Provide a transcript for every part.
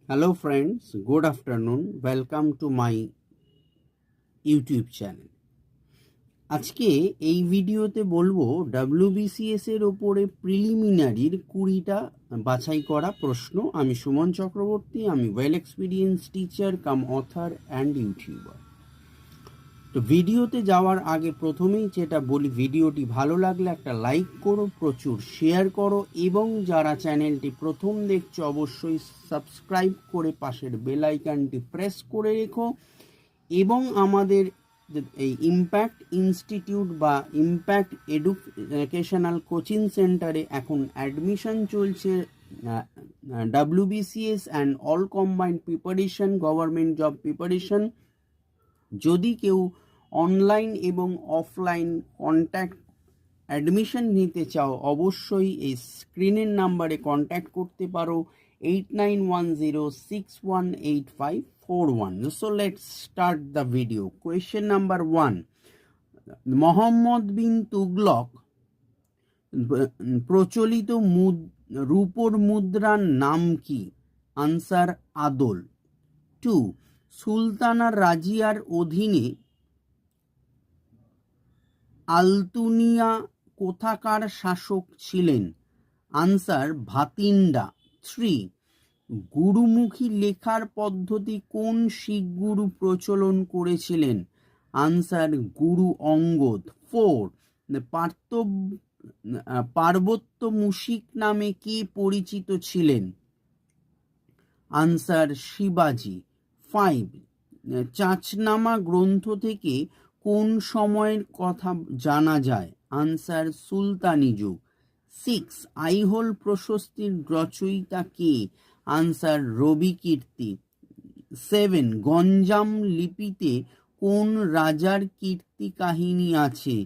Hello friends, good afternoon. Welcome to my YouTube channel. আজকে এই ভিডিওতে বলবো WBCS এর ওপরে প্রিলিমিনারির 20টা বাছাই করা প্রশ্ন। আমি সুমন চক্রবর্তী, আমি well experience teacher cum author and YouTuber. তো ভিডিওতে যাওয়ার আগে প্রথমেই যেটা বলি, ভিডিওটি ভালো লাগলে একটা লাইক করো, প্রচুর শেয়ার করো এবং যারা চ্যানেলটি প্রথম দেখছো অবশ্যই সাবস্ক্রাইব করে পাশের বেল আইকনটি প্রেস করে রেখো এবং আমাদের এই ইম্প্যাক্ট ইনস্টিটিউট বা ইম্প্যাক্ট এডুকেশনাল কোচিং সেন্টারে এখন অ্যাডমিশন চলছে। WBCS and all combined preparation, government job preparation. যদি কেউ অনলাইন এবং অফলাইন কন্ট্যাক্ট অ্যাডমিশন নিতে চাও অবশ্যই এই স্ক্রিনের নাম্বারে কন্ট্যাক্ট করতে পারো 8910618541. So let's start the video. Question number 1. Mohammad bin Tughlaq প্রচলিত রূপোর মুদ্রার নাম কি? আনসার আদল। 2. সুলতানা রাজিয়ার অধীনে আলতুনিয়া কোথাকার শাসক ছিলেন? আনসার ভাতিন্ডা। 3. গুরুমুখী লেখার পদ্ধতি কোন শিখ গুরু প্রচলন করেছিলেন? আনসার গুরু অঙ্গদ। 4. পার্বত্য মুশিক নামে কে পরিচিত ছিলেন? আনসার শিবাজি। 5. চাচনামা গ্রন্থ থেকে কোন সময়ের কথা জানা যায়? আনসার সুলতানি যুগ। 6. আইহোল প্রশস্তির রচয়িতা কে? আনসার রবি কীর্তি। 7. গঞ্জাম লিপিতে কোন রাজার কীর্তি কাহিনী আছে?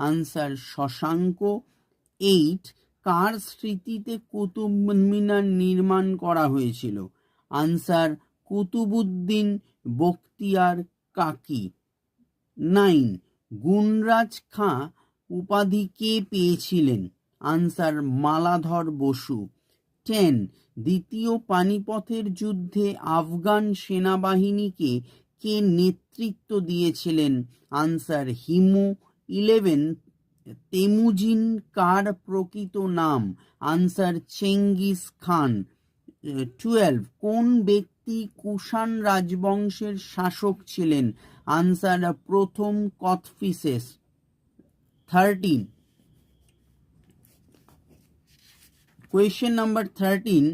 আনসার শশাঙ্ক। 8. কার স্মৃতিতে কুতুব মিনার নির্মাণ করা হয়েছিল? আনসার কুতুবুদ্দিন বখতিয়ার কাকি। 9. গুণরাজ খাঁ উপাধি কে পেয়েছিলেন? আনসার মালাধর বসু। 10. দ্বিতীয় পানিপথের যুদ্ধে আফগান সেনাবাহিনীকে কে নেতৃত্ব দিয়েছিলেন? আনসার হিমু। 11. তেমুজিন কার প্রকৃত নাম? Answer Genghis Khan. 12. কোন ব্যক্তি কুষাণ রাজবংশের শাসক ছিলেন? আনসার প্রথম কথফিসেস। 13. Question number 13.